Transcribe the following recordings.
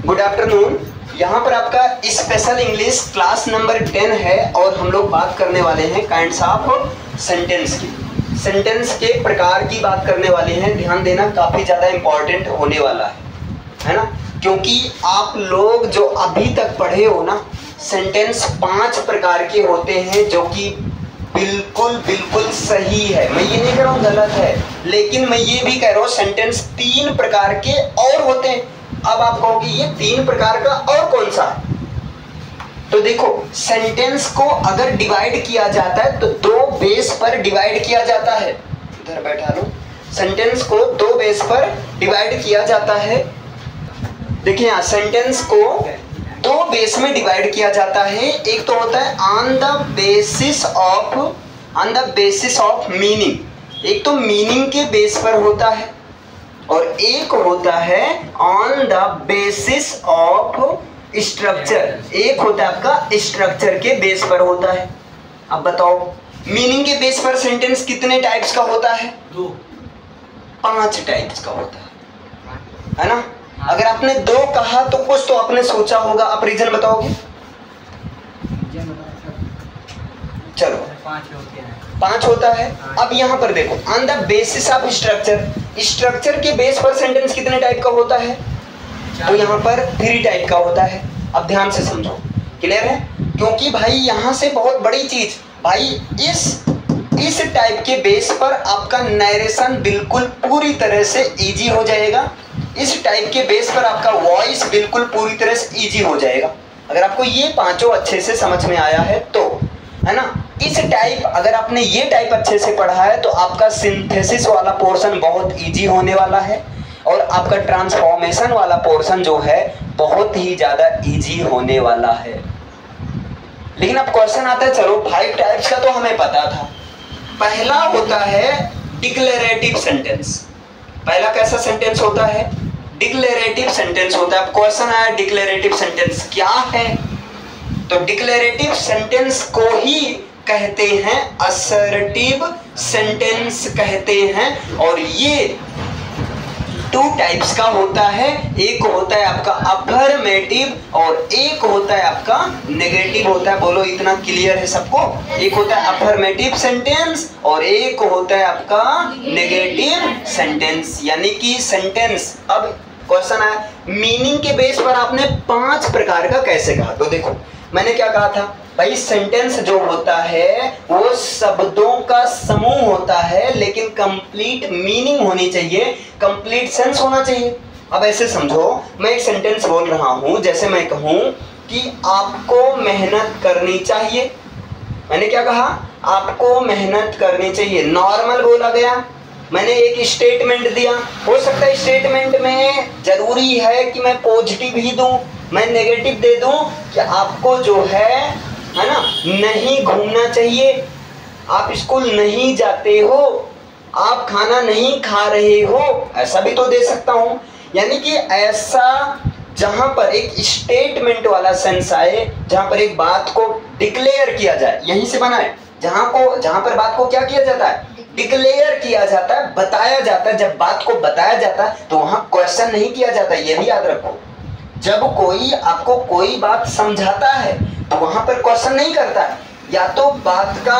Good afternoon. यहाँ पर आपका स्पेशल इंग्लिश क्लास नंबर 10 है और हम लोग बात करने वाले हैं काइंड्स ऑफ सेंटेंस की। सेंटेंस के प्रकार की बात करने वाले हैं। ध्यान देना, काफ़ी ज़्यादा इम्पोर्टेंट होने वाला है ना, क्योंकि आप लोग जो अभी तक पढ़े हो ना, सेंटेंस 5 प्रकार के होते हैं जो कि बिल्कुल बिल्कुल सही है। मैं ये नहीं कह रहा हूँ गलत है, लेकिन मैं ये भी कह रहा हूँ सेंटेंस 3 प्रकार के और होते हैं। अब आप कहोगे ये 3 प्रकार का और कौन सा है? तो देखो, सेंटेंस को अगर डिवाइड किया जाता है तो 2 बेस पर डिवाइड किया जाता है। इधर बैठा लो। सेंटेंस को 2 बेस पर डिवाइड किया जाता है। देखिए यहाँ सेंटेंस को 2 बेस में डिवाइड किया जाता है। एक तो होता है on the basis of meaning. एक तो मीनिंग के बेस पर होता है और एक होता है on the basis of structure. एक होता है आपका स्ट्रक्चर के बेस पर होता है। अब बताओ, मीनिंग के बेस पर सेंटेंस कितने टाइप्स का होता है? 5 टाइप्स का होता है ना। अगर आपने 2 कहा तो कुछ तो आपने सोचा होगा। आप रीजन बताओगे? चलो 5 होता है। अब यहाँ पर देखो, on the basis of structure. Structure के बेस पर सेंटेंस कितने टाइप का होता है? तो यहाँ पर 3 टाइप का होता है। अब ध्यान से समझो, क्लियर है? क्योंकि भाई यहाँ से बहुत बड़ी चीज, भाई इस टाइप के बेस पर आपका नरेशन बिल्कुल पूरी तरह से इजी हो जाएगा। इस टाइप के बेस पर आपका वॉइस बिल्कुल पूरी तरह से इजी हो जाएगा। अगर आपको ये 5 अच्छे से समझ में आया है तो, है ना। इस टाइप, अगर आपने ये टाइप अच्छे से पढ़ा है तो आपका सिंथेसिस वाला पोर्शन बहुत इजी होने वाला है और आपका ट्रांसफॉर्मेशन वाला पोर्शन जो है बहुत ही ज्यादा इजी होने वाला है। लेकिन अब क्वेश्चन आता है, चलो 5 टाइप्स का तो हमें पता था। पहला होता है डिक्लेरेटिव सेंटेंस। पहला कैसा सेंटेंस होता है? डिक्लेरेटिव सेंटेंस होता है। अब क्वेश्चन आया डिक्लेरेटिव सेंटेंस क्या है? तो डिक्लेरेटिव सेंटेंस को ही कहते हैं असर्टिव सेंटेंस कहते हैं। और ये 2 टाइप्स का होता है। एक होता है आपका अफर्मेटिव और एक होता है आपका नेगेटिव होता है। बोलो, इतना क्लियर है सबको? एक होता है अफर्मेटिव सेंटेंस और एक होता है आपका नेगेटिव सेंटेंस। यानी कि सेंटेंस, अब क्वेश्चन है मीनिंग के बेस पर आपने 5 प्रकार का कैसे कहा? तो देखो, मैंने क्या कहा था भाई, सेंटेंस जो होता है वो शब्दों का समूह होता है, लेकिन कंप्लीट मीनिंग होनी चाहिए, कंप्लीट सेंस होना चाहिए। अब ऐसे समझो, मैं एक सेंटेंस बोल रहा हूं, जैसे मैं कहूं कि आपको मेहनत करनी चाहिए। मैंने क्या कहा? आपको मेहनत करनी चाहिए। नॉर्मल बोला गया। मैंने एक स्टेटमेंट दिया। हो सकता है स्टेटमेंट में जरूरी है कि मैं पॉजिटिव ही दूं, मैं नेगेटिव दे दूं कि आपको जो है ना, नहीं घूमना चाहिए, आप स्कूल नहीं जाते हो, आप खाना नहीं खा रहे हो, ऐसा भी तो दे सकता हूं। यानी कि ऐसा जहां पर एक स्टेटमेंट वाला सेंस आए, जहां पर एक बात को डिक्लेयर किया जाए, यहीं से बना है। जहां पर बात को क्या किया जाता है? डिक्लेयर किया जाता है, बताया जाता है। जब बात को बताया जाता है तो वहां क्वेश्चन नहीं किया जाता, ये भी याद रखो। जब कोई आपको कोई बात समझाता है तो वहां पर क्वेश्चन नहीं करता है, या तो बात का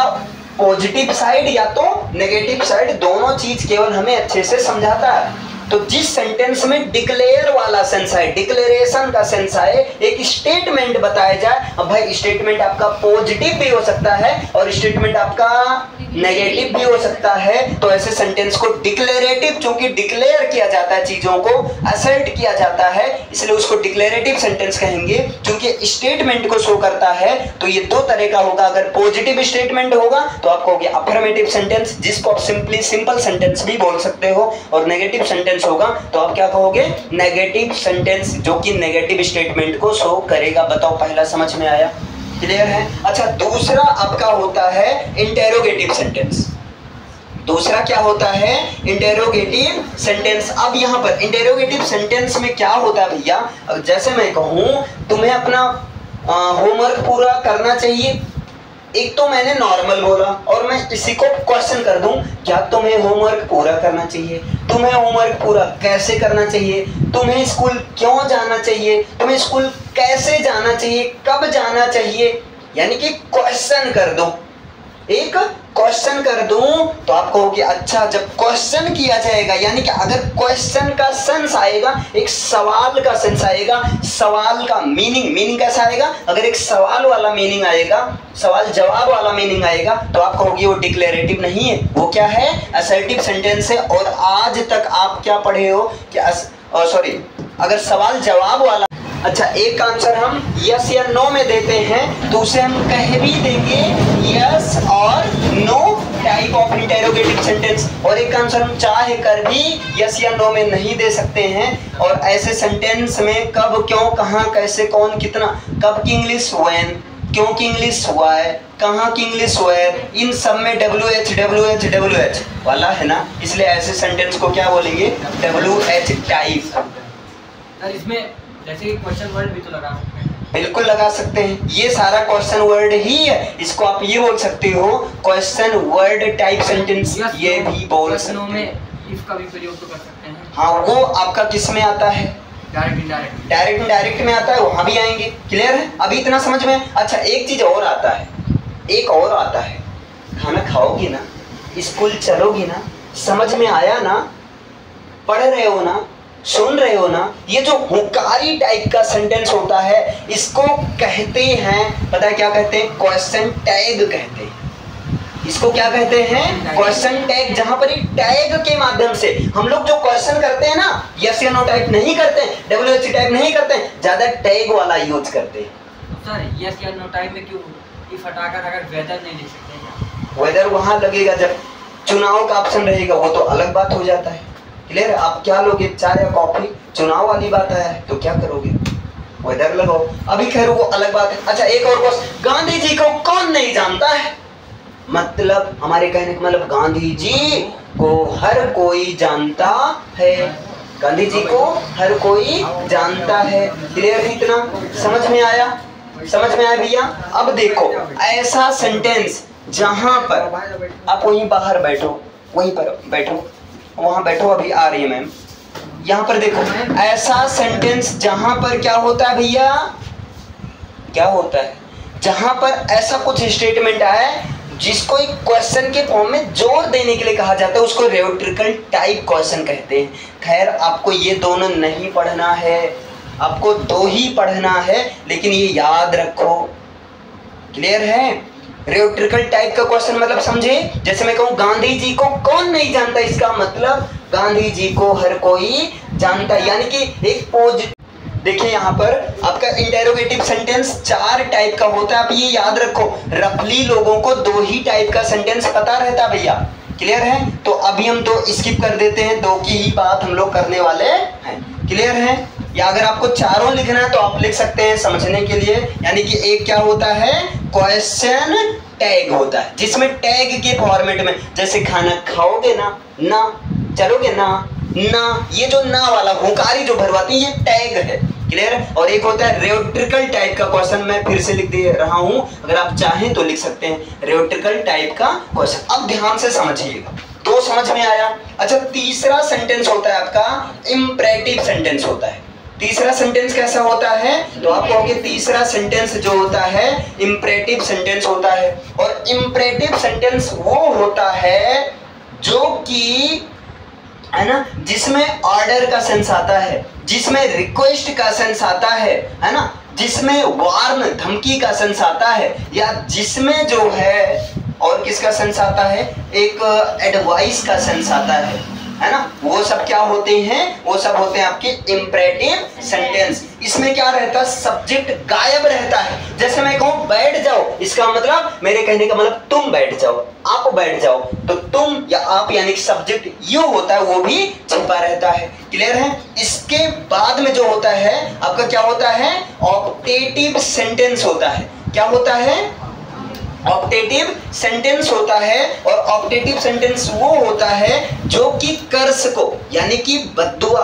पॉजिटिव साइड या तो नेगेटिव साइड, दोनों चीज केवल हमें अच्छे से समझाता है। तो जिस सेंटेंस में डिक्लेयर वाला सेंस आए, डिक्लेरेशन का सेंस आए, एक स्टेटमेंट बताया जाए। अब भाई स्टेटमेंट आपका पॉजिटिव भी हो सकता है और स्टेटमेंट आपका नेगेटिव भी हो सकता है। तो ऐसे सेंटेंस को डिक्लेरेटिव, चूंकि डिक्लेयर किया जाता है, चीजों को असर्ट किया जाता है, इसलिए उसको डिक्लेरेटिव सेंटेंस कहेंगे। चूंकि स्टेटमेंट को शो करता है तो ये 2 तरह का होगा। अगर पॉजिटिव स्टेटमेंट होगा तो आप कहोगे अफर्मेटिव सेंटेंस, जिसको आप सिंपल सेंटेंस भी बोल सकते हो। और नेगेटिव सेंटेंस होगा तो आप क्या कहोगे? नेगेटिव सेंटेंस, जो कि नेगेटिव स्टेटमेंट को शो करेगा। बताओ, पहला समझ में आया? क्लियर है? अच्छा, दूसरा आपका होता है इंटेरोगेटिव सेंटेंस। दूसरा क्या होता है? Interrogative sentence. अब यहाँ पर इंटेरोगेटिव सेंटेंस में क्या होता है भैया? जैसे मैं कहूँ तुम्हें अपना होमवर्क पूरा करना चाहिए, एक तो मैंने नॉर्मल बोला और मैं इसी को क्वेश्चन कर दूं, क्या तुम्हें होमवर्क पूरा करना चाहिए, तुम्हें होमवर्क पूरा कैसे करना चाहिए, तुम्हें स्कूल क्यों जाना चाहिए, तुम्हें स्कूल कैसे जाना चाहिए, कब जाना चाहिए, यानी कि क्वेश्चन कर दूं, एक क्वेश्चन कर दूं तो आप कहोगे अच्छा जब क्वेश्चन किया जाएगा, यानी कि अगर क्वेश्चन का सेंस आएगा, एक सवाल का सेंस आएगा, सवाल का मीनिंग कैसा आएगा, अगर एक सवाल वाला मीनिंग आएगा, सवाल जवाब वाला मीनिंग आएगा तो आप कहोगे वो डिक्लेरेटिव नहीं है, वो क्या है, असर्टिव सेंटेंस है। और आज तक आप क्या पढ़े हो कि अगर सवाल जवाब वाला, अच्छा एक आंसर हम यस या नो में देते हैं तो उसे हम कह भी देंगे यस और no type of interrogative sentence, और एक आंसर हम चाहे कर भी यस या नो में नहीं दे सकते हैं। और ऐसे सेंटेंस में कब, क्यों, कहाँ, कैसे, कौन, कितना, कब की इंग्लिश व्हेन, क्यों की इंग्लिश व्हाई, कहाँ की इंग्लिश वेयर, इन सब में WH वाला है ना, इसलिए ऐसे सेंटेंस को क्या बोलेंगे, WH टाइप। इसमें जैसे कि क्वेश्चन वर्ड भी तो लगा सकते हैं। बिल्कुल लगा सकते हैं, ये सारा क्वेश्चन वर्ड ही है, इसको आप ये बोल सकते हो क्वेश्चन वर्ड टाइप सेंटेंस, ये भी बोल सकते हैं। में इफ का भी प्रयोग तो कर सकते हैं। हाँ, वो आपका किस में आता है, डायरेक्ट इनडायरेक्ट में आता है, वहां भी आएंगे। क्लियर है, अभी इतना समझ में। अच्छा एक चीज और आता है, एक और आता है, खाना खाओगी ना, स्कूल चलोगी ना, समझ में आया ना, पढ़ रहे हो ना, सुन रहे हो ना, ये जो हुकारी टाइप का सेंटेंस होता है इसको कहते हैं, पता है क्या कहते हैं, क्वेश्चन टैग कहते हैं। इसको क्या कहते हैं, क्वेश्चन टैग, जहां पर टैग के माध्यम से हम लोग जो क्वेश्चन करते हैं ना, यस या नो टाइप नहीं करते हैं, WH टाइप नहीं करते हैं, ज्यादा टैग वाला यूज करते हैं। सर यस या नो टाइप में क्यों इफ हटाकर अगर वेदर नहीं लिख सकते? वेदर वहां लगेगा जब चुनाव का ऑप्शन रहेगा, वो तो अलग बात हो जाता है। क्लियर है, आप क्या लोगे, चाय या कॉफी, चुनाव वाली बात आया है तो क्या करोगे, वेदर लगाओ। अभी खैर वो अलग बात है। अच्छा एक और क्वेश्चन, गांधी जी को कौन नहीं जानता है, मतलब हमारे कहने का मतलब गांधी जी को हर कोई जानता है, गांधी जी को हर कोई जानता है। क्लियर है, इतना समझ में आया, समझ में आया भैया। अब देखो ऐसा सेंटेंस जहां पर आप वहीं बाहर बैठो, वहीं पर बैठो, वहां बैठो, अभी आ रही है मैम, यहां पर देखो ऐसा सेंटेंस जहां पर क्या होता है भैया, क्या होता है, जहां पर ऐसा कुछ स्टेटमेंट आया है जिसको एक क्वेश्चन के फॉर्म में जोर देने के लिए कहा जाता है, उसको रेटोरिकल टाइप क्वेश्चन कहते हैं। खैर आपको ये दोनों नहीं पढ़ना है, आपको दो ही पढ़ना है, लेकिन ये याद रखो। क्लियर है, रेटोरिकल टाइप का क्वेश्चन मतलब समझे, जैसे मैं कहूं गांधी जी को कौन नहीं जानता, इसका मतलब गांधी जी को हर कोई जानता, यानी कि एक पोज। देखिए यहाँ पर आपका इंटेरोगेटिव सेंटेंस 4 टाइप का होता है, आप ये याद रखो। रफली लोगों को 2 ही टाइप का सेंटेंस पता रहता भैया। क्लियर है, तो अभी हम 2 स्किप कर देते हैं, 2 की ही बात हम लोग करने वाले हैं। क्लियर है, या अगर आपको चारों लिखना है तो आप लिख सकते हैं समझने के लिए। यानी कि एक क्या होता है, क्वेश्चन टैग होता है, जिसमें टैग के फॉर्मेट में, जैसे खाना खाओगे ना, ना चलोगे ना, ना, ये जो ना वाला हुकारी जो भरवाती है ये टैग है। क्लियर है, और एक होता है रेटोरिकल टाइप का क्वेश्चन, मैं फिर से लिख दे रहा हूं, अगर आप चाहें तो लिख सकते हैं, रेटोरिकल टाइप का क्वेश्चन। अब ध्यान से समझिएगा, तो समझ में आया। अच्छा तीसरा सेंटेंस होता है आपका इंपरेटिव सेंटेंस होता है। तीसरा सेंटेंस कैसा होता है, तो आप कहोगे तीसरा सेंटेंस जो होता है इंपरेटिव सेंटेंस होता है। और इंपरेटिव सेंटेंस वो होता है जो कि है ना, जिसमें ऑर्डर का सेंस आता है, जिसमें रिक्वेस्ट का सेंस आता है ना, जिसमें वार्न धमकी का सेंस आता है, या जिसमें जो है और किसका सेंस आता है, एक एडवाइस का सेंस आता है ना, वो सब क्या होते हैं, वो सब होते हैं आपके इंपरेटिव सेंटेंस। इसमें क्या रहता है, सब्जेक्ट गायब रहता है। जैसे मैं कहूं बैठ जाओ, इसका मतलब, मेरे कहने का मतलब तुम बैठ जाओ, आप बैठ जाओ, तो तुम या आप यानी कि सब्जेक्ट यू होता है, वो भी छिपा रहता है। क्लियर है, इसके बाद में जो होता है आपका क्या होता है, ऑप्टेटिव सेंटेंस होता है। क्या होता है, ऑप्टेटिव सेंटेंस होता है। और ऑप्टेटिव सेंटेंस वो होता है जो कि कर्स को, यानी कि बद्दुआ,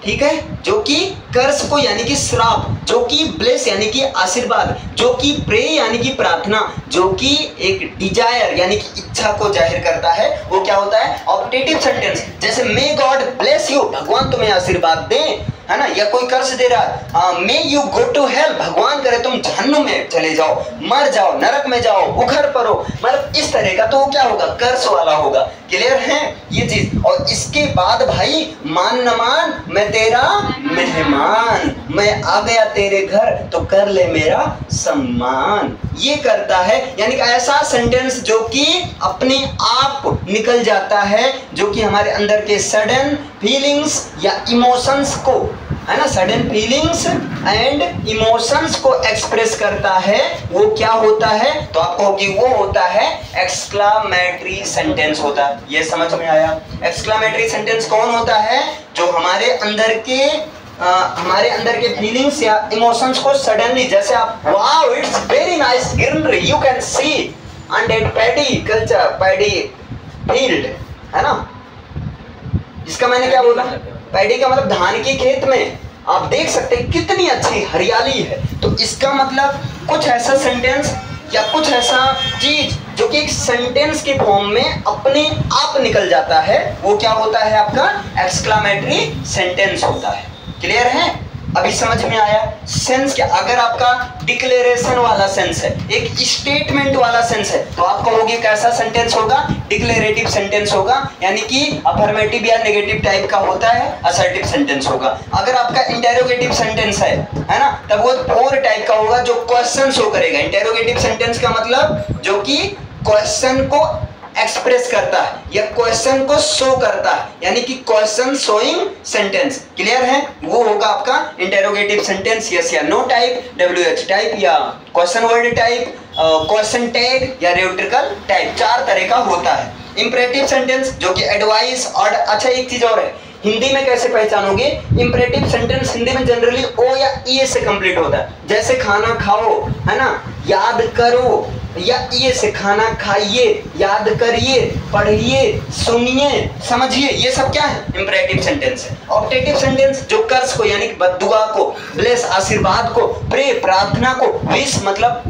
ठीक है, जो कि कर्स को यानी कि श्राप, जो कि ब्लेस यानी कि आशीर्वाद, जो कि प्रे यानी कि प्रार्थना, जो कि एक डिजायर यानी कि इच्छा को जाहिर करता है, वो क्या होता है? Optative sentence. जैसे मे गॉड ब्लेस यू, भगवान तुम्हें आशीर्वाद दे, है ना, या कोई कर्स दे रहा, may you go to hell, भगवान करे तुम जहन्नुम में चले जाओ, मर जाओ, नरक में जाओ, उखड़ पड़ो, मतलब इस तरह का, तो वो क्या होगा? कर्स वाला होगा। क्लियर है ये चीज? और इसके बाद भाई मान न मान मैं तेरा मेहमान, मैं आ गया तेरे घर तो कर ले मेरा सम्मान, ये करता है। यानी कि ऐसा सेंटेंस जो कि अपने आप निकल जाता है, जो कि हमारे अंदर के सडन फीलिंग्स या इमोशंस को, है ना, सडन फीलिंग्स एंड इमोशंस को एक्सप्रेस करता है, वो क्या होता है? तो आपको कि वो होता है एक्सक्लामेटरी सेंटेंस होता है। ये समझ में आया? एक्सक्लामेटरी सेंटेंस कौन होता है? जो हमारे अंदर के फीलिंग्स या इमोशंस को सडनली, जैसे आप wow it's very nice greenery, you can see on that paddy culture, paddy field, है ना, इसका मैंने क्या बोला? पैडी का मतलब धान के खेत में आप देख सकते हैं कितनी अच्छी हरियाली है। तो इसका मतलब कुछ ऐसा सेंटेंस या कुछ ऐसा चीज जो कि एक सेंटेंस के फॉर्म में अपने आप निकल जाता है, वो क्या होता है? आपका एक्सक्लामेटरी सेंटेंस होता है। क्लियर है? अभी समझ में आया? सेंस क्या? अगर आपका डिक्लेरेशन वाला सेंस है, एक स्टेटमेंट वाला सेंस है, तो आप कहोगे कैसा सेंटेंस होगा? डिक्लेरेटिव सेंटेंस होगा, यानी कि अफर्मेटिव या नेगेटिव टाइप का होता है, असर्टिव सेंटेंस होगा। अगर आपका इंटेरोगेटिव सेंटेंस है ना, तब वो फोर टाइप का होगा जो क्वेश्चन शो करेगा। इंटेरोगेटिव सेंटेंस का मतलब जो कि क्वेश्चन को एक्सप्रेस करता है या क्वेश्चन को शो करता है, यानी कि क्वेश्चन शोइंग सेंटेंस। क्लियर है? वो होगा आपका इंटेरोगेटिव सेंटेंस, यस या नो टाइप, WH टाइप या question word type, question tag या रेटोरिकल टाइप, 4 तरह का होता है। इंपरेटिव सेंटेंस जो कि एडवाइस और, अच्छा एक चीज और है, हिंदी में कैसे पहचानोगे? इंपरेटिव सेंटेंस हिंदी में जनरली ओ या ई से कंप्लीट होता है। जैसे खाना खाओ, है ना, याद करो, या ये से खाना खाइए, याद करिए, पढ़िए, सुनिए, समझिए, ये सब क्या है? इंपरेटिव सेंटेंस है। ऑप्टेटिव सेंटेंस जो कर्स को यानी कि बद्दुआ को, ब्लेस आशीर्वाद को, प्रे प्रार्थना को, विश मतलब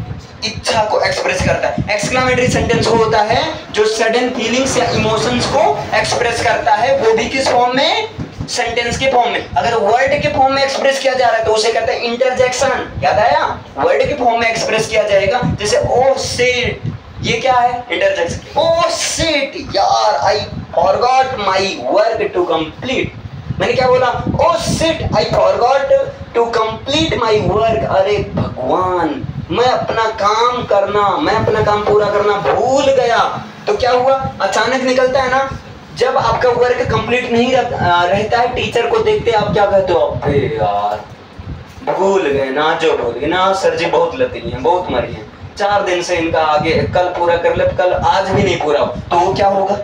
इच्छा को एक्सप्रेस करता है। एक्सक्लामेटरी सेंटेंस वो होता है जो सडन फीलिंग्स या इमोशंस को एक्सप्रेस करता है, वो भी किस फॉर्म में? सेंटेंस के फॉर्म में। अगर वर्ड के फॉर्म में एक्सप्रेस किया जा रहा है तो उसे कहते हैं इंटरजेक्शन। याद आया? वर्ड के फॉर्म में एक्सप्रेस किया जाएगा, जैसे ओ शिट, ये क्या है? इंटरजेक्शन। ओ शिट यार, I forgot my work to complete. मैंने क्या बोला? Oh shit I forgot to complete my work. अरे भगवान, मैं अपना काम पूरा करना भूल गया। तो क्या हुआ? अचानक निकलता है ना, जब आपका वर्क कंप्लीट नहीं रहता है, टीचर को देखते आप क्या कहते हो? अबे यार भूल गए ना, जो भूल गए ना, सर जी बहुत लतीनी हैं, बहुत मरी हैं, 4 दिन से इनका आगे, कल पूरा कर ले, कल आज भी नहीं पूरा हो, तो वो क्या होगा?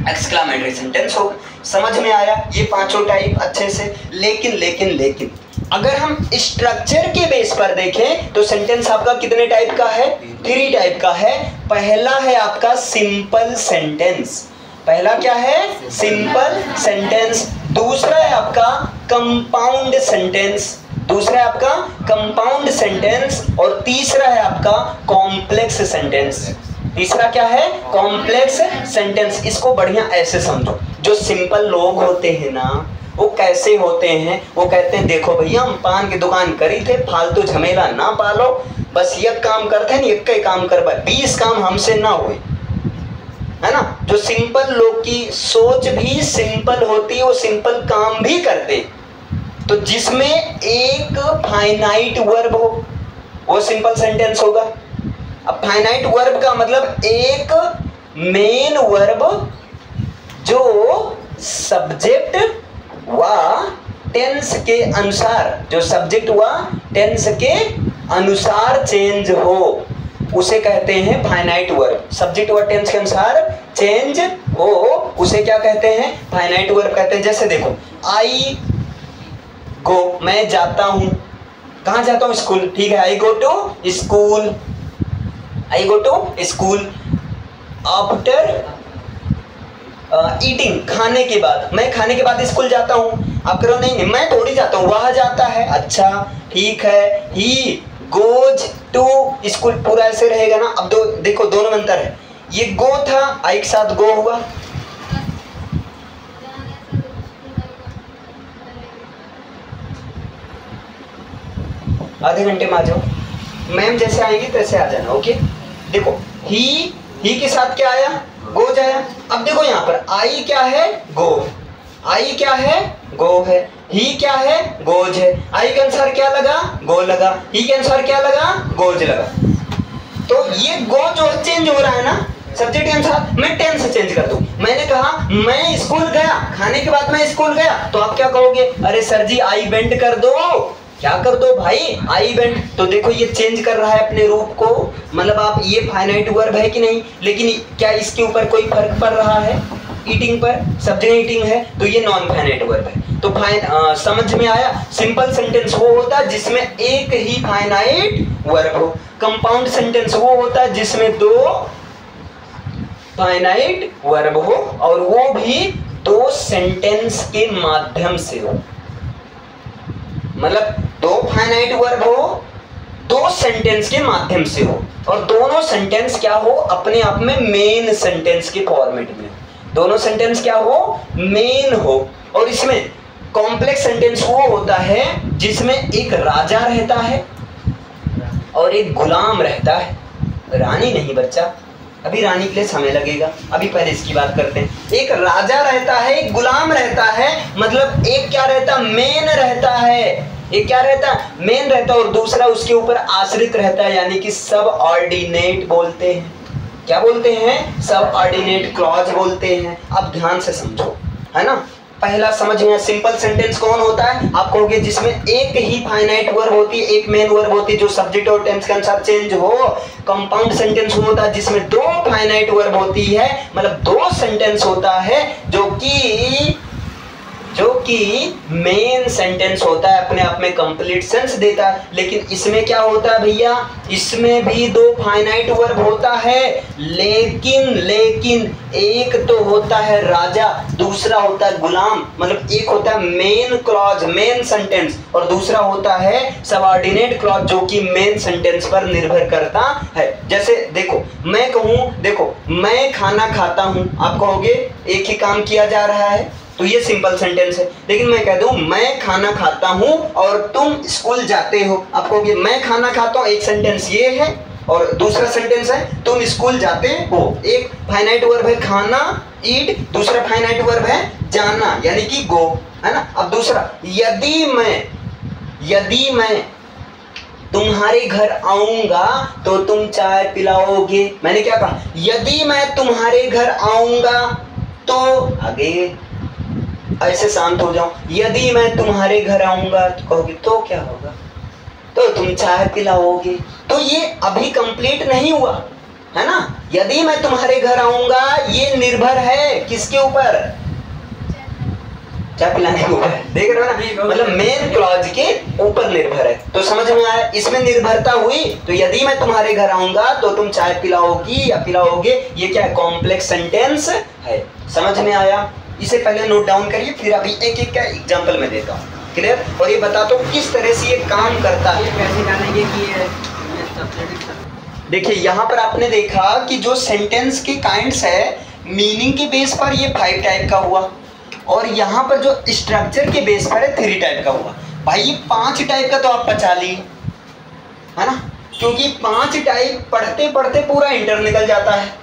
एक्सक्लामेटरी सेंटेंस होगा। समझ में आया ये पांचों टाइप अच्छे से? लेकिन अगर हम स्ट्रक्चर के बेस पर देखें तो सेंटेंस आपका कितने टाइप का है? 3 टाइप का है। पहला है आपका सिंपल सेंटेंस। पहला क्या है? Simple sentence. दूसरा है आपका कंपाउंड सेंटेंस, और तीसरा है आपका कॉम्प्लेक्स सेंटेंस। तीसरा क्या है? Complex sentence. इसको बढ़िया ऐसे समझो, जो सिंपल लोग होते हैं ना, वो कैसे होते हैं? वो कहते हैं देखो भैया, हम पान की दुकान करी थे, फालतू झमेला ना पालो, बस ये काम करते हैं, एक ही काम कर, 20 काम हमसे ना हुए, है ना। जो सिंपल लोग की सोच भी सिंपल होती है, वो सिंपल काम भी करते, तो जिसमें एक फाइनाइट वर्ब हो वो सिंपल सेंटेंस होगा। अब फाइनाइट वर्ब का मतलब एक मेन वर्ब जो सब्जेक्ट व टेंस के अनुसार, चेंज हो, उसे कहते हैं फाइनाइट वर्ब। सब्जेक्ट व टेंस के अनुसार चेंज हो, उसे क्या कहते हैं? फाइनाइट वर्ब कहते हैं। जैसे देखो, आई गो, मैं जाता हूं, कहां जाता हूं? स्कूल, ठीक है, I go to school. After eating, खाने के बाद, मैं खाने के बाद स्कूल जाता हूं। आप करो नहीं नहीं, मैं थोड़ी जाता हूँ, वह जाता है। अच्छा ठीक है, ही गोज टू स्कूल, पूरा ऐसे रहेगा ना। अब देखो दोनों में अंतर है, ये गो था, आई के साथ गो हुआ। आधे घंटे में आ जाओ, मैम जैसे आएंगी तैसे आ जाना, ओके। देखो ही के साथ क्या आया, गोज आया। अब देखो यहाँ पर आई क्या है, गो, आई क्या है, गो है, ही क्या है, गोज है। आई के अनुसार क्या लगा, गो लगा, ही के अनुसार क्या लगा, गोज लगा। तो ये गो जो चेंज हो रहा है ना सब्जेक्ट के अनुसार, मैं टेंस चेंज कर दूं। मैंने कहा मैं स्कूल गया, खाने के बाद मैं स्कूल गया, तो आप क्या कहोगे, अरे सर जी आई वेंट कर दो, क्या कर दो भाई, आई वेंट। तो देखो ये चेंज कर रहा है अपने रूप को, मतलब आप, ये फाइनाइट वर्ब है कि नहीं, लेकिन क्या इसके ऊपर कोई फर्क पड़ रहा है, ईटिंग पर, सब जगह ईटिंग है, तो ये नॉन फाइनाइट वर्ब है। तो समझ में आया। सिंपल सेंटेंस वो होता है जिसमें एक ही फाइनाइट वर्ब हो। कंपाउंड सेंटेंस वो होता है जिसमें दो फाइनाइट वर्ब हो, और वो भी दो सेंटेंस के माध्यम से हो। मतलब दो फाइनाइट वर्ब हो, दो सेंटेंस के माध्यम से हो, और दोनों सेंटेंस क्या हो, अपने आप में मेन सेंटेंस के फॉर्मेट में। दोनों सेंटेंस क्या हो, मेन हो। और इसमें कॉम्प्लेक्स सेंटेंस वो होता है जिसमें एक राजा रहता है और एक गुलाम रहता है, रानी नहीं बच्चा, अभी रानी के लिए समय लगेगा, अभी पहले इसकी बात करते हैं। एक राजा रहता है, एक गुलाम रहता है, मतलब एक क्या रहता, मेन रहता है, एक क्या रहता, मेन रहता है, और दूसरा उसके ऊपर आश्रित रहता है, यानी कि सब ऑर्डिनेट बोलते हैं। क्या बोलते हैं, सब ऑर्डिनेट क्लॉज बोलते हैं। अब ध्यान से समझो, है ना। पहला समझ में, सिंपल सेंटेंस कौन होता है, आप कहोगे जिसमें एक ही फाइनाइट वर्ब होती है, एक मेन वर्ब होती है जो सब्जेक्ट और टेंस के अनुसार चेंज हो। कंपाउंड सेंटेंस होता है जिसमें दो फाइनाइट वर्ब होती है, मतलब दो सेंटेंस होता है जो कि मेन सेंटेंस होता है, अपने आप में कंप्लीट सेंस देता है। लेकिन इसमें क्या होता है भैया, इसमें भी दो फाइनाइट वर्ब होता है, लेकिन एक तो होता है राजा, दूसरा होता है गुलाम। मतलब एक होता है मेन क्लॉज, मेन सेंटेंस, और दूसरा होता है सबऑर्डिनेट क्लॉज जो कि मेन सेंटेंस पर निर्भर करता है। जैसे देखो, मैं कहूं, देखो मैं खाना खाता हूं, आप कहोगे एक ही काम किया जा रहा है, तो ये सिंपल सेंटेंस है। लेकिन मैं कह दूं मैं खाना खाता हूं और तुम स्कूल जाते हो, आप कहोगे मैं खाना खाता हूं, एक सेंटेंस ये है, और दूसरा सेंटेंस है तुम स्कूल जाते हो। एक फाइनाइट वर्ब है खाना, ईट, दूसरा फाइनाइट वर्ब है जाना, यानी कि गो, है ना। अब दूसरा, यदि मैं तुम्हारे घर आऊंगा तो तुम चाय पिलाओगे। मैंने क्या कहा, यदि मैं तुम्हारे घर आऊंगा तो, आगे ऐसे शांत हो जाओ, यदि मैं तुम्हारे घर आऊंगा तो कहोगे तो क्या होगा, तो तुम चाय पिलाओगे। तो ये अभी कंप्लीट नहीं हुआ, है ना। यदि मैं तुम्हारे घर आऊंगा ये निर्भर है किसके ऊपर, चाय पिलाने के ऊपर, देख रहे हो ना, मतलब मेन क्लॉज के ऊपर निर्भर है। तो समझ में आया, इसमें निर्भरता हुई। तो यदि मैं तुम्हारे घर आऊंगा तो तुम चाय पिलाओगी या पिलाओगे, ये क्या है, कॉम्प्लेक्स सेंटेंस है। समझ में आया, इसे पहले नोट डाउन करिए, फिर अभी एक एक का एग्जांपल मैं देता हूँ, क्लियर। और ये बताता हूँ किस तरह से ये काम करता है। कैसे जानेंगे कि ये देखिए यहाँ पर आपने देखा कि जो सेंटेंस के काइंड्स है, मीनिंग के बेस पर ये 5 टाइप का हुआ, और यहाँ पर जो स्ट्रक्चर के बेस पर है 3 टाइप का हुआ। भाई ये 5 टाइप का तो आप बचा लिए, है ना, क्योंकि 5 टाइप पढ़ते पढ़ते पूरा इंटर निकल जाता है।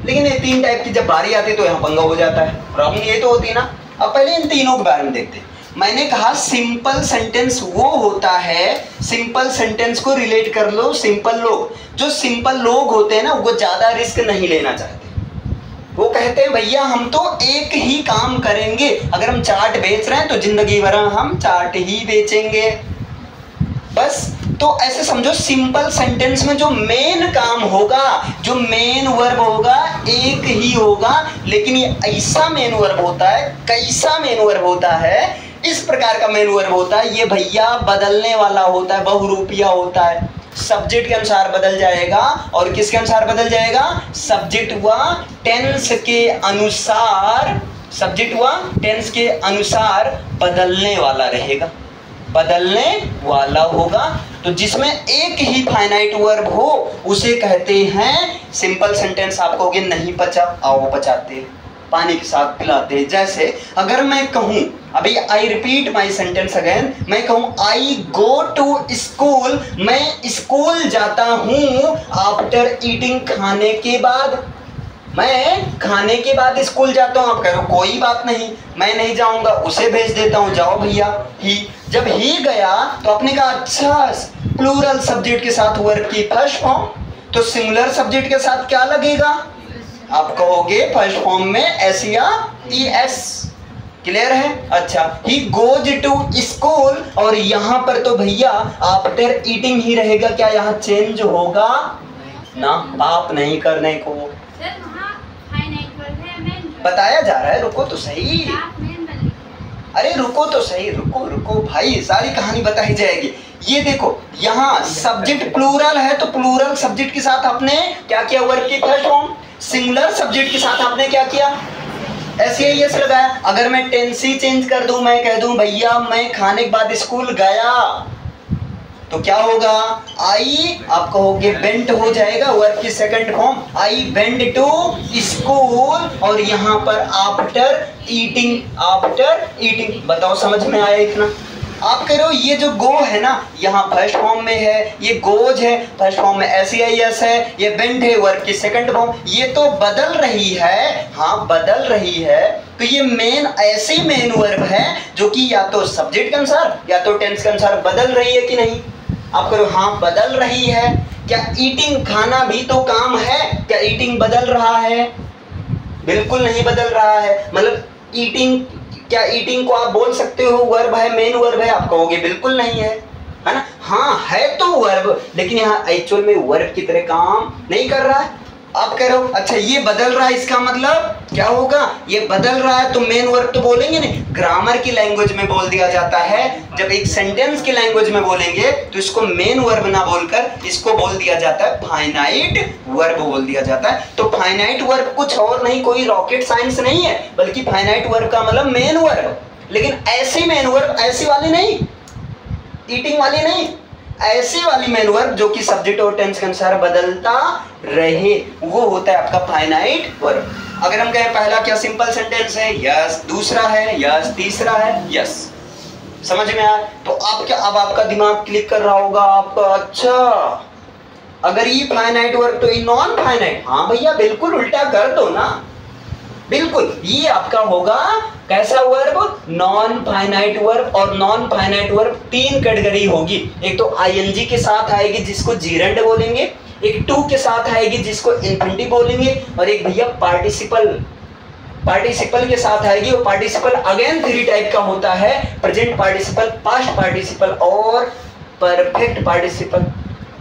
लेकिन ये 3 टाइप की जब बारी आती है तो यहाँ पंगा हो जाता है, प्रॉब्लम ये तो होती है ना। अब पहले इन तीनों के बारे में देखते हैं। मैंने कहा सिंपल सेंटेंस वो होता है, सिंपल सेंटेंस को रिलेट कर लो, सिंपल लोग, जो सिंपल लोग होते हैं ना वो ज्यादा रिस्क नहीं लेना चाहते। वो कहते हैं भैया हम तो एक ही काम करेंगे, अगर हम चाट बेच रहे हैं तो जिंदगी भर हम चाट ही बेचेंगे, बस। तो ऐसे समझो सिंपल सेंटेंस में जो मेन काम होगा, जो मेन वर्ब होगा एक ही होगा, लेकिन ये ऐसा मेन वर्ब होता है, कैसा मेन वर्ब होता है, इस प्रकार का मेन वर्ब होता है, ये भैया बदलने वाला होता है, बहुरूपिया होता है। सब्जेक्ट के अनुसार बदल जाएगा, और किसके अनुसार बदल जाएगा, सब्जेक्ट व टेंस के अनुसार सब्जेक्ट हुआ टेंस के अनुसार बदलने वाला रहेगा, बदलने वाला होगा। तो जिसमें एक ही फाइनाइट वर्ब हो उसे कहते हैं सिंपल सेंटेंस। आप कहोगे नहीं पचा, आओ पचाते हैं, पानी के साथ पिलाते हैं। जैसे अगर मैं कहूं, अभी I repeat my sentence again, मैं कहूं आई गो टू स्कूल, मैं स्कूल जाता हूं आफ्टर ईटिंग, खाने के बाद। मैं खाने के बाद स्कूल जाता हूं। आप कह रहे हो कोई बात नहीं, मैं नहीं जाऊंगा, उसे भेज देता हूं, जाओ भैया। ही, जब ही गया तो आपने कहा अच्छा प्लूरल सब्जेक्ट के साथ वर्ब की फर्स्ट फॉर्म, तो सिंगुलर सब्जेक्ट के साथ क्या लगेगा? आप कहोगे फर्स्ट फॉर्म में एस या ई एस। क्लियर है? अच्छा, ही गोज टू स्कूल, और यहां पर तो भैया आफ्टर ईटिंग ही रहेगा। क्या यहाँ चेंज होगा? ना, पाप नहीं करने को बताया जा रहा है। रुको तो सही, अरे रुको तो सही, रुको रुको भाई, सारी कहानी बताई जाएगी। ये देखो यहाँ सब्जेक्ट प्लूरल है, तो प्लूरल सब्जेक्ट के साथ आपने क्या किया? वर्ब की फर्स्ट फॉर्म। सिंगुलर सब्जेक्ट के साथ आपने क्या किया? ऐसे ही यस लगाया। अगर मैं टेंस ही चेंज कर दूं, मैं कह दूं भैया मैं खाने के बाद स्कूल गया, तो क्या होगा? आई आप कहोगे वेंट हो जाएगा, वर्ब की second form, I went to school, और यहाँ पर आफ्टर ईटिंग, आफ्टर ईटिंग। बताओ समझ में आया इतना? आप कह रहे हो ये जो गो है ना, यहाँ फर्स्ट फॉर्म में है, ये गोज है फर्स्ट फॉर्म में, एस है, ये वेंट है वर्ब की सेकंड फॉर्म, ये तो बदल रही है। हाँ बदल रही है, तो ये मेन ऐसी मेन वर्ब है जो कि या तो सब्जेक्ट के अनुसार या तो टेंस के अनुसार बदल रही है कि नहीं? आप करो हाँ बदल रही है। क्या ईटिंग खाना भी तो काम है? क्या ईटिंग बदल रहा है? बिल्कुल नहीं बदल रहा है। मतलब ईटिंग, क्या ईटिंग को आप बोल सकते हो वर्ब है, मेन वर्ब है? आप कहोगे बिल्कुल नहीं है, है ना? हाँ है तो वर्ब, लेकिन यहाँ एक्चुअल में वर्ब की तरह काम नहीं कर रहा है। आप कह रहे हो अच्छा ये बदल रहा है, इसका मतलब क्या होगा? ये बदल रहा है तो मेन वर्ब तो बोलेंगे नहीं। ग्रामर की लैंग्वेज में बोल दिया जाता है, जब एक सेंटेंस की लैंग्वेज में बोलेंगे तो इसको मेन वर्ब ना बोलकर इसको बोल दिया जाता है फाइनाइट वर्ब बोल दिया जाता है। तो फाइनाइट वर्ब कुछ और नहीं, कोई रॉकेट साइंस नहीं है, बल्कि फाइनाइट वर्ब का मतलब मेन वर्ब। लेकिन ऐसी मेन वर्ब, ऐसी वाली नहीं, ईटिंग वाली नहीं, ऐसी वाली मेन वर्ब जो कि सब्जेक्ट और टेंस के अनुसार बदलता रहे, वो होता है आपका फाइनाइट वर्ब। अगर हम कहें पहला क्या सिंपल सेंटेंस है? यस। दूसरा है यस। तीसरा है यस। समझ में आया? तो आप क्या, अब आपका दिमाग क्लिक कर रहा होगा आपका, अच्छा अगर ये फाइनाइट वर्ब तो ये नॉन फाइनाइट। हाँ भैया बिल्कुल उल्टा कर दो ना, बिल्कुल। ये आपका होगा कैसा वर्ब? Non finite verb. और नॉन फाइनाइट वर्ब तीन कैटेगरी होगी। एक तो आईएनजी के साथ आएगी जिसको जीरेंड बोलेंगे, एक टू के साथ आएगी जिसको इन्फिनिटिव बोलेंगे, और एक भैया पार्टिसिपल, पार्टिसिपल के साथ आएगी। और पार्टिसिपल अगेन थ्री टाइप का होता है, प्रेजेंट पार्टिसिपल, पास्ट पार्टिसिपल और परफेक्ट पार्टिसिपल।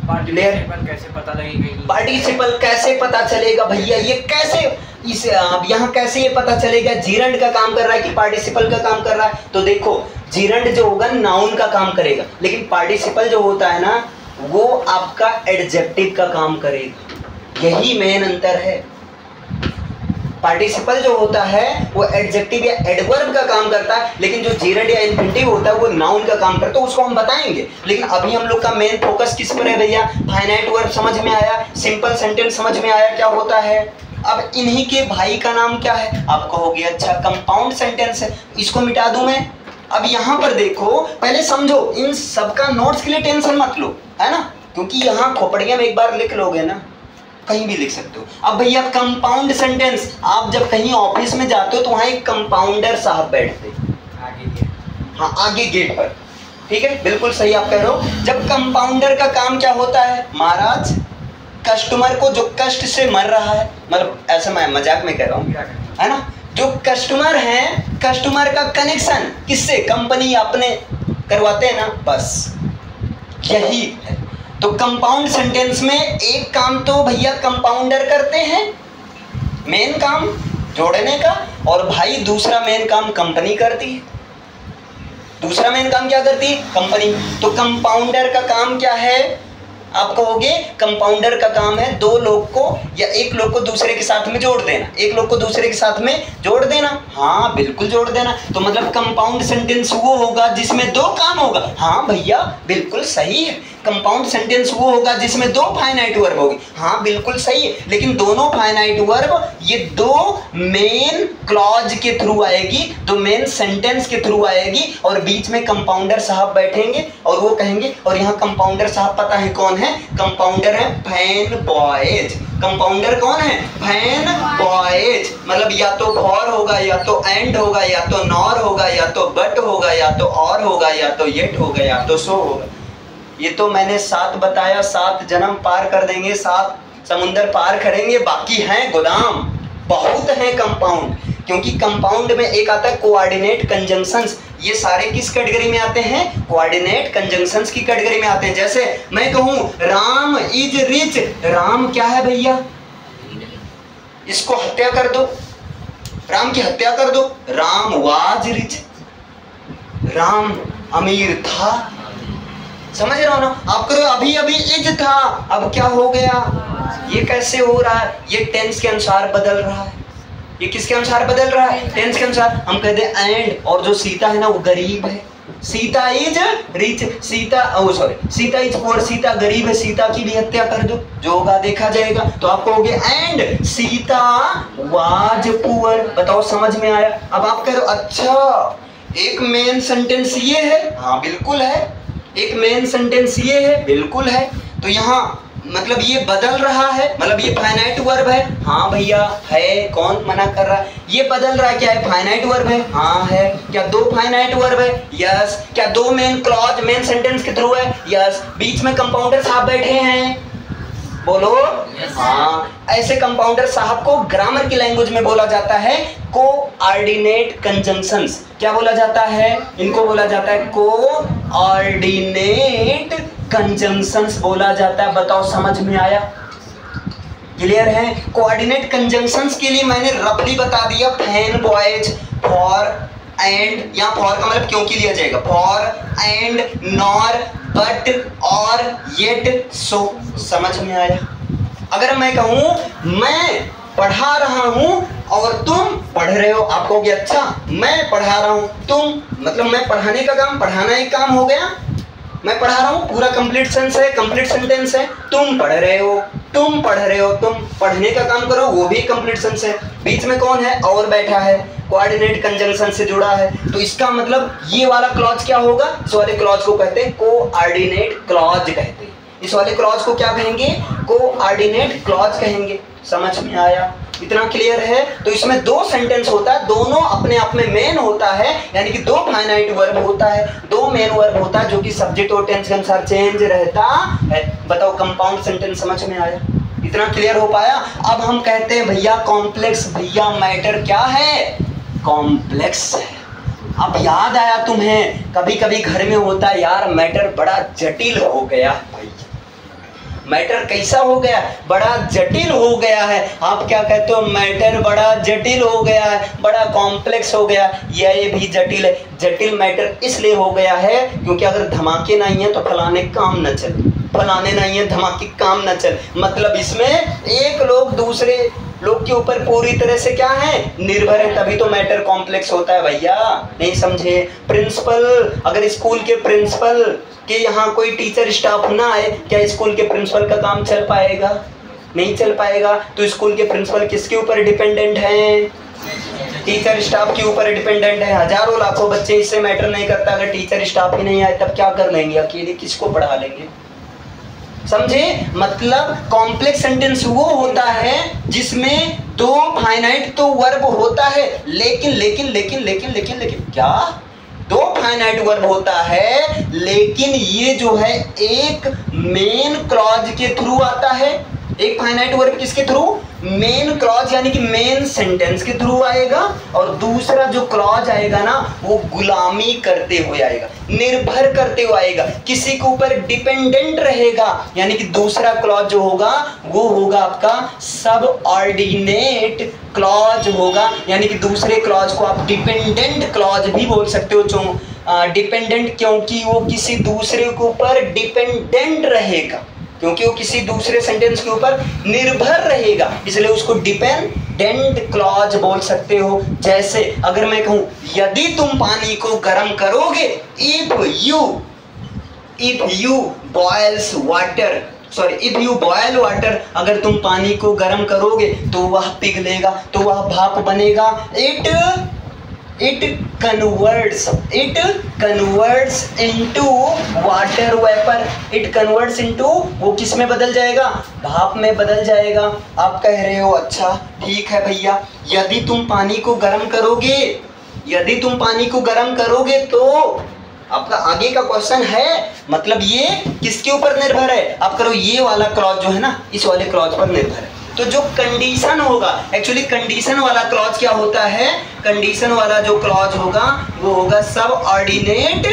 कैसे पता लगेगा? पार्टिसिपल कैसे पता चलेगा भैया? ये कैसे, इसे अब यहाँ कैसे ये पता चलेगा जीरेंड का काम कर रहा है कि पार्टिसिपल का काम कर रहा है? तो देखो जीरेंड जो होगा नाउन का काम करेगा, लेकिन पार्टिसिपल जो होता है ना वो आपका एडजेक्टिव का काम करेगा। यही मेन अंतर है। पार्टिसिपल जो होता है वो एडजेक्टिव या एडवर्ब का काम करता है, लेकिन जो जीरेंड या इन्फिनिटिव होता है वो नाउन का काम करता है, उसको हम बताएंगे। लेकिन अभी हम लोग का मेन फोकस किस पर है भैया? फाइनाइट वर्ब समझ में आया, सिंपल सेंटेंस समझ में आया क्या होता है। अब इन्हीं के भाई का नाम क्या है? आप कहोगे अच्छा कंपाउंड सेंटेंस है, इसको मिटा दूं मैं। अब यहाँ पर देखो, पहले समझो, इन सबका नोट्स के लिए टेंशन मत लो, है ना, क्योंकि यहाँ खोपड़िया में एक बार लिख लोगे ना, कहीं भी लिख सकते हो। अब भैया कंपाउंड सेंटेंस, आप जब कहीं ऑफिस में जाते हो तो वहां एक कंपाउंडर साहब बैठते, हाँ आगे गेट पर, ठीक है, बिल्कुल सही आप कह रहे हो। जब कंपाउंडर का काम क्या होता है महाराज? कस्टमर को जो कष्ट से मर रहा है, मतलब ऐसा मैं मजाक में कह रहा हूँ, है ना, जो कस्टमर है, कस्टमर का कनेक्शन किससे? कंपनी अपने करवाते हैं ना, बस यही है। तो कंपाउंड सेंटेंस में एक काम तो भैया कंपाउंडर करते हैं, मेन काम जोड़ने का, और भाई दूसरा मेन काम कंपनी करती है। दूसरा मेन काम क्या करती है? कंपनी। तो कंपाउंडर का काम क्या है? आप कहोगे कंपाउंडर का काम है दो लोग को या एक लोग को दूसरे के साथ में जोड़ देना, एक लोग को दूसरे के साथ में जोड़ देना। हाँ बिल्कुल जोड़ देना। तो मतलब कंपाउंड सेंटेंस वो होगा जिसमें दो काम होगा। हाँ भैया बिल्कुल सही है। कंपाउंड सेंटेंस वो होगा जिसमें दो फाइनाइट वर्ब होगी। हाँ बिल्कुल सही है। लेकिन दोनों फाइनाइट वर्ब ये दो मेन क्लॉज के थ्रू आएगी, दो मेन सेंटेंस के थ्रू आएगी, और बीच में कंपाउंडर साहब बैठेंगे और वो कहेंगे, और यहाँ कंपाउंडर साहब पता है कौन है? कंपाउंडर है फैन बॉयज। कंपाउंडर कौन है? Fan boys. मतलब या तो फॉर होगा, या तो एंड होगा, या तो नॉर होगा, या तो बट होगा, या तो और होगा, या तो येट होगा, या तो सो होगा। ये तो मैंने 7 बताया, 7 जन्म पार कर देंगे, 7 समुंदर पार करेंगे, बाकी हैं गोदाम, बहुत हैं कंपाउंड। क्योंकि कंपाउंड में एक आता है कोऑर्डिनेट कंजंक्शंस। ये सारे किस कैटेगरी में आते हैं? कोऑर्डिनेट कंजंक्शंस की कैटेगरी में आते हैं। जैसे मैं कहूं राम इज रिच, राम क्या है भैया? इसको हत्या कर दो, राम की हत्या कर दो। राम वाज रिच, राम अमीर था। समझ रहे हो ना? आप करो अभी अभी इज था, अब क्या हो गया? ये कैसे हो रहा है? ये टेंस के अनुसार बदल रहा है। ये किसके अनुसार बदल रहा है? टेंस के अनुसार। हम कहते हैं एंड, और जो सीता है ना वो गरीब है। Sita is rich, Sita Sita is poor, Sita गरीब है, सीता की भी हत्या कर दो, जो होगा देखा जाएगा। तो आप कहोगे एंड सीता वाज पुअर। बताओ समझ में आया? अब आप कह रहे हो अच्छा एक मेन सेंटेंस ये है। हाँ बिल्कुल है। एक मेन सेंटेंस ये है, बिल्कुल है। तो यहाँ मतलब ये बदल रहा है, मतलब ये फाइनाइट वर्ब है। हाँ भैया है, कौन मना कर रहा है? ये बदल रहा है, क्या है? फाइनाइट वर्ब है। हाँ है। क्या दो फाइनाइट वर्ब है? यस। क्या दो मेन क्लॉज मेन सेंटेंस के थ्रू है? यस। बीच में कंपाउंडर साहब बैठे हैं, बोलो। हाँ, ऐसे कंपाउंडर साहब को ग्रामर की लैंग्वेज में बोला जाता है कोऑर्डिनेट कंजंक्शंस। क्या बोला जाता है? इनको बोला जाता है कोऑर्डिनेट कंजंक्शंस बोला जाता है। बताओ समझ में आया? क्लियर है? कोऑर्डिनेट कंजंक्शंस के लिए मैंने रफली बता दिया, फैन बॉयज, फॉर एंड, यहाँ फॉर का मतलब क्योंकि लिया जाएगा, फॉर एंड नॉर बट और येट सो। समझ में आया? अगर मैं कहूं मैं पढ़ा रहा हूं और तुम पढ़ रहे हो, आप कहोगे अच्छा मैं पढ़ा रहा हूं, तुम मतलब मैं पढ़ाने का काम, पढ़ाना एक काम हो गया, मैं पढ़ा रहा हूं पूरा कंप्लीट सेंस है, कंप्लीट सेंटेंस है। तुम पढ़ रहे हो, तुम पढ़ रहे हो, तुम पढ़ने का काम करो, वो भी कंप्लीट सेंस है। बीच में कौन है? और बैठा है, कोऑर्डिनेट कंजंक्शन से जुड़ा है। तो इसका मतलब ये वाला क्लॉज क्या होगा? इस वाले क्लॉज को कहते हैं कोऑर्डिनेट क्लॉज कहते हैं। इस वाले क्लॉज को क्या कहेंगे? कोऑर्डिनेट क्लॉज कहेंगे। समझ में आया? इतना क्लियर है? तो इसमें दो सेंटेंस होता है, दोनों अपने आप में मेन होता है, यानी कि दो फाइनाइट वर्ब होता है, दो मेन वर्ब होता है जो कि सब्जेक्ट और टेंस के अनुसार चेंज रहता है। बताओ कंपाउंड सेंटेंस समझ में आया? इतना क्लियर हो पाया? अब हम कहते हैं भैया कॉम्प्लेक्स, भैया मैटर क्या है? कॉम्प्लेक्स है। अब याद आया तुम्हें, कभी कभी घर में होता है यार मैटर बड़ा जटिल हो गया, भैया मैटर कैसा हो गया? बड़ा जटिल हो गया है। आप क्या कहते हो? मैटर बड़ा जटिल हो गया है, बड़ा कॉम्प्लेक्स हो गया। ये भी जटिल है। जटिल मैटर इसलिए हो गया है क्योंकि अगर धमाके नहीं है तो फलाने काम न चले, फलाने नहीं है धमाके काम न चले। मतलब इसमें एक लोग दूसरे लोग के ऊपर पूरी तरह से क्या है? निर्भर है, तभी तो मैटर कॉम्प्लेक्स होता है भैया। नहीं समझे? प्रिंसिपल, अगर स्कूल के प्रिंसिपल के यहाँ कोई टीचर स्टाफ ना आए, क्या स्कूल के प्रिंसिपल का काम चल पाएगा? नहीं चल पाएगा। तो स्कूल के प्रिंसिपल किसके ऊपर डिपेंडेंट हैं? टीचर स्टाफ के ऊपर डिपेंडेंट है। हजारों लाखों बच्चे, इससे मैटर नहीं करता। अगर टीचर स्टाफ ही नहीं आए तब क्या कर लेंगे? अकेले किसको पढ़ा लेंगे? समझे? मतलब कॉम्प्लेक्स सेंटेंस वो होता है जिसमें दो फाइनाइट तो वर्ब होता है, लेकिन लेकिन लेकिन लेकिन लेकिन लेकिन क्या? दो फाइनाइट वर्ब होता है, लेकिन ये जो है एक मेन क्लॉज के थ्रू आता है। एक फाइनाइट वर्ब किसके थ्रू? मेन क्लॉज यानी कि मेन सेंटेंस के थ्रू आएगा, और दूसरा जो क्लॉज आएगा ना वो गुलामी करते हुए आएगा, निर्भर करते हुए आएगा, किसी के ऊपर डिपेंडेंट रहेगा। यानी कि दूसरा क्लॉज जो होगा वो होगा आपका सबऑर्डिनेट क्लॉज होगा। यानी कि दूसरे क्लॉज को आप डिपेंडेंट क्लॉज भी बोल सकते हो। डिपेंडेंट क्योंकि वो किसी दूसरे के ऊपर डिपेंडेंट रहेगा। क्योंकि वो किसी दूसरे सेंटेंस के ऊपर निर्भर रहेगा, इसलिए उसको डिपेंडेंट क्लॉज बोल सकते हो। जैसे अगर मैं कहूं यदि तुम पानी को गर्म करोगे, if you boils water, sorry if you boil water, अगर तुम पानी को गर्म करोगे तो वह पिघलेगा, तो वह भाप बनेगा। It converts into water vapour, it converts into, वो किस में बदल जाएगा, भाप में बदल जाएगा। आप कह रहे हो अच्छा ठीक है भैया, यदि तुम पानी को गर्म करोगे, यदि तुम पानी को गर्म करोगे तो आपका आगे का क्वेश्चन है, मतलब ये किसके ऊपर निर्भर है, आप करो ये वाला क्लॉज जो है ना, इस वाले क्लॉज पर निर्भर है। तो जो कंडीशन होगा, एक्चुअली कंडीशन वाला क्लॉज क्या होता है, कंडीशन वाला जो क्लॉज होगा वो होगा सबऑर्डिनेट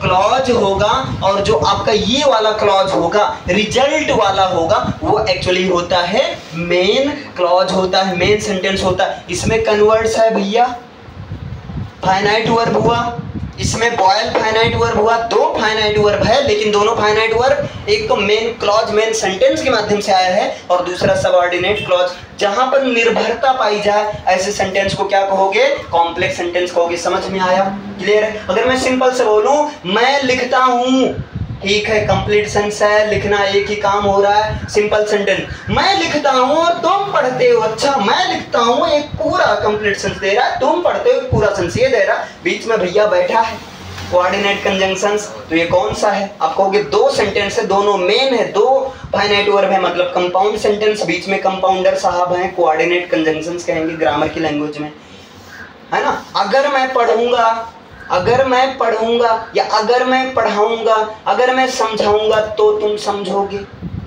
क्लॉज होगा, और जो आपका ये वाला क्लॉज होगा, रिजल्ट वाला होगा, वो एक्चुअली होता है मेन क्लॉज होता है, मेन सेंटेंस होता है। इसमें कन्वर्ट्स है भैया, फाइनाइट वर्ब हुआ, इसमें बॉयल फाइनाइट वर्ब हुआ, दो फाइनाइट वर्ब है, लेकिन दोनों फाइनाइट वर्ब एक तो मेन क्लॉज मेन सेंटेंस के माध्यम से आया है और दूसरा सबऑर्डिनेट क्लॉज। जहां पर निर्भरता पाई जाए ऐसे सेंटेंस को क्या कहोगे, कॉम्प्लेक्स सेंटेंस कहोगे। समझ में आया, क्लियर है। अगर मैं सिंपल से बोलूं मैं लिखता हूं, ठीक है, कंप्लीट सेंस है, लिखना एक ही काम हो रहा है। सिंपल सेंटेंस, मैं लिखता हूं और तुम पढ़ते हो, अच्छा मैं लिखता हूं एक पूरा कंप्लीट सेंस दे रहा है, तुम पढ़ते हो एक पूरा सेंस ये दे रहा, बीच में भैया बैठा है कोऑर्डिनेट कंजंक्शंस, तो ये कौन सा है, आप कहोगे दो सेंटेंस है, दोनों मेन है, दो फाइनाइट वर्ब है, मतलब कंपाउंड सेंटेंस, बीच में कंपाउंडर साहब हैं, कोऑर्डिनेट कंजंक्शंस कहेंगे ग्रामर की लैंग्वेज में, है ना। अगर मैं पढ़ूंगा, अगर मैं पढ़ूंगा या अगर मैं पढ़ाऊंगा, अगर मैं समझाऊंगा तो तुम समझोगे,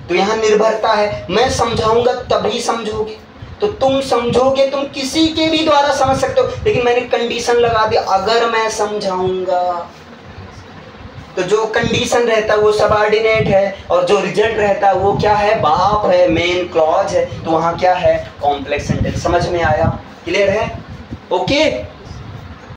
तो यहाँ निर्भरता है, मैं समझाऊंगा तभी समझोगे, तो तुम समझोगे, तुम किसी के भी द्वारा समझ सकते हो, लेकिन मैंने कंडीशन लगा दिया अगर मैं समझाऊंगा, तो जो कंडीशन रहता है वो सबऑर्डिनेट है और जो रिजल्ट रहता है वो क्या है, भाप है, मेन क्लॉज है, तो वहां क्या है, कॉम्प्लेक्स सेंटेंस। समझ में आया, क्लियर है, ओके।